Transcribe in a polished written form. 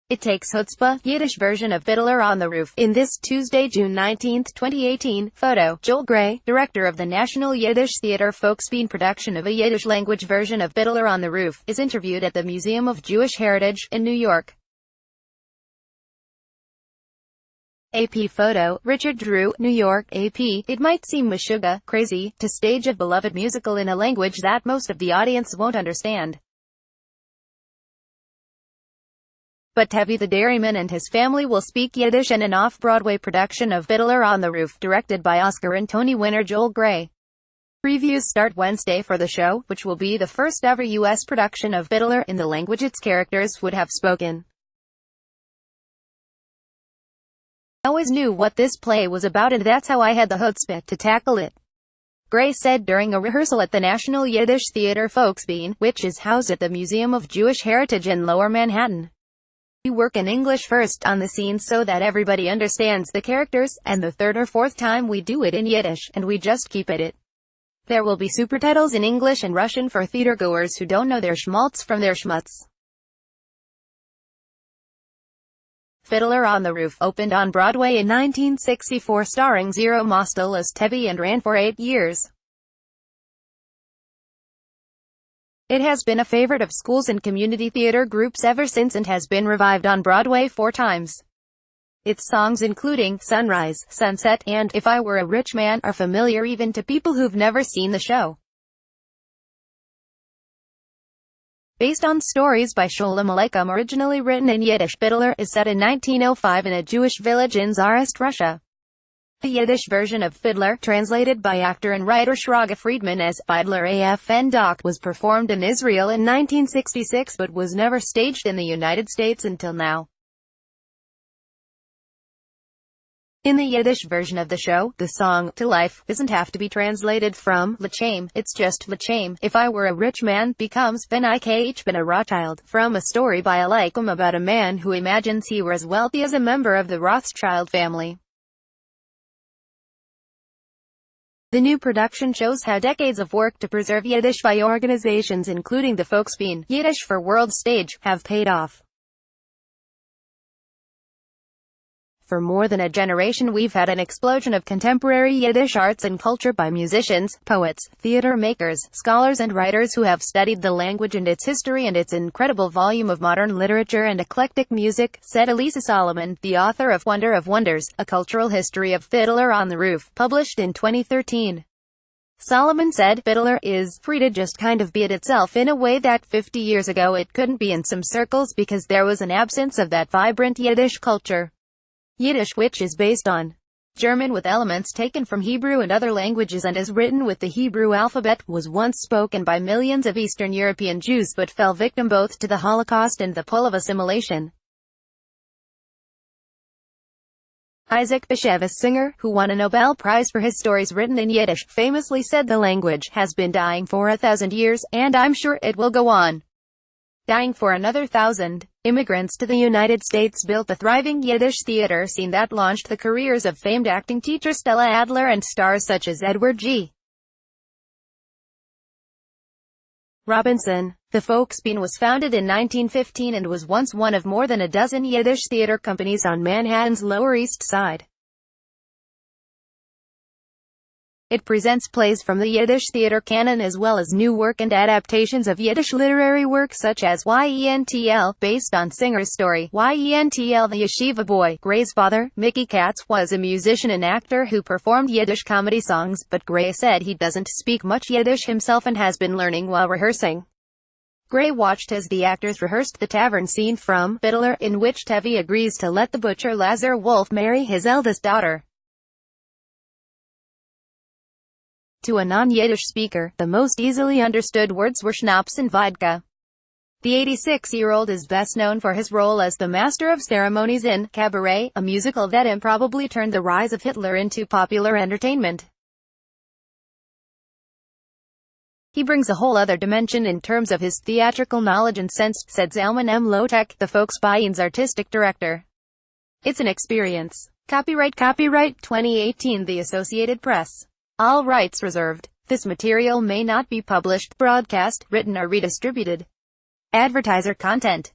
It takes chutzpah, Yiddish version of Fiddler on the Roof. In this Tuesday, June 19, 2018, photo, Joel Gray, director of the National Yiddish Theater Folksbiene production of a Yiddish-language version of Fiddler on the Roof, is interviewed at the Museum of Jewish Heritage, in New York. AP photo, Richard Drew, New York, AP. It might seem meshuggah, crazy, to stage a beloved musical in a language that most of the audience won't understand. But Tevi the dairyman and his family will speak Yiddish in an off-Broadway production of Fiddler on the Roof, directed by Oscar and Tony winner Joel Gray. Previews start Wednesday for the show, which will be the first ever U.S. production of Fiddler in the language its characters would have spoken. I always knew what this play was about, and that's how I had the chutzpah to tackle it, Gray said during a rehearsal at the National Yiddish Theater Folksbiene, which is housed at the Museum of Jewish Heritage in Lower Manhattan. We work in English first on the scenes so that everybody understands the characters, and the third or fourth time we do it in Yiddish, and we just keep it. There will be supertitles in English and Russian for theatergoers who don't know their schmaltz from their schmutz. Fiddler on the Roof opened on Broadway in 1964 starring Zero Mostel as Tevi and ran for 8 years. It has been a favorite of schools and community theater groups ever since and has been revived on Broadway 4 times. Its songs including Sunrise, Sunset, and If I Were a Rich Man are familiar even to people who've never seen the show. Based on stories by Sholem Aleichem originally written in Yiddish, Fiddler is set in 1905 in a Jewish village in Tsarist Russia. The Yiddish version of Fiddler, translated by actor and writer Shraga Friedman as Fiddler AFN Doc, was performed in Israel in 1966 but was never staged in the United States until now. In the Yiddish version of the show, the song, To Life, doesn't have to be translated from L'chaim, it's just L'chaim. If I Were a Rich Man becomes Ben Ich bin a Rothschild, from a story by Aleichem about a man who imagines he were as wealthy as a member of the Rothschild family. The new production shows how decades of work to preserve Yiddish by organizations including the Folksbiene, Yiddish for World Stage, have paid off. For more than a generation we've had an explosion of contemporary Yiddish arts and culture by musicians, poets, theater makers, scholars and writers who have studied the language and its history and its incredible volume of modern literature and eclectic music, said Elisa Solomon, the author of Wonder of Wonders, A Cultural History of Fiddler on the Roof, published in 2013. Solomon said, Fiddler is free to just kind of be it itself in a way that 50 years ago it couldn't be in some circles because there was an absence of that vibrant Yiddish culture. Yiddish, which is based on German with elements taken from Hebrew and other languages and is written with the Hebrew alphabet, was once spoken by millions of Eastern European Jews but fell victim both to the Holocaust and the pull of assimilation. Isaac Bashevis, singer, who won a Nobel Prize for his stories written in Yiddish, famously said the language has been dying for 1,000 years, and I'm sure it will go on dying for another 1,000. Immigrants to the United States built a thriving Yiddish theater scene that launched the careers of famed acting teacher Stella Adler and stars such as Edward G. Robinson. The Folksbiene was founded in 1915 and was once one of more than a dozen Yiddish theater companies on Manhattan's Lower East Side. It presents plays from the Yiddish theater canon as well as new work and adaptations of Yiddish literary work such as Yentl, based on Singer's story. Yentl the Yeshiva Boy. Gray's father, Mickey Katz, was a musician and actor who performed Yiddish comedy songs, but Gray said he doesn't speak much Yiddish himself and has been learning while rehearsing. Gray watched as the actors rehearsed the tavern scene from Fiddler, in which Tevi agrees to let the butcher Lazar Wolf marry his eldest daughter. To a non-Yiddish speaker, the most easily understood words were schnapps and vodka. The 86-year-old is best known for his role as the Master of Ceremonies in Cabaret, a musical that improbably turned the rise of Hitler into popular entertainment. He brings a whole other dimension in terms of his theatrical knowledge and sense, said Zalman M. Lotek, the Folksbiene's artistic director. It's an experience. Copyright 2018 The Associated Press. All rights reserved. This material may not be published, broadcast, written or redistributed. Advertiser content.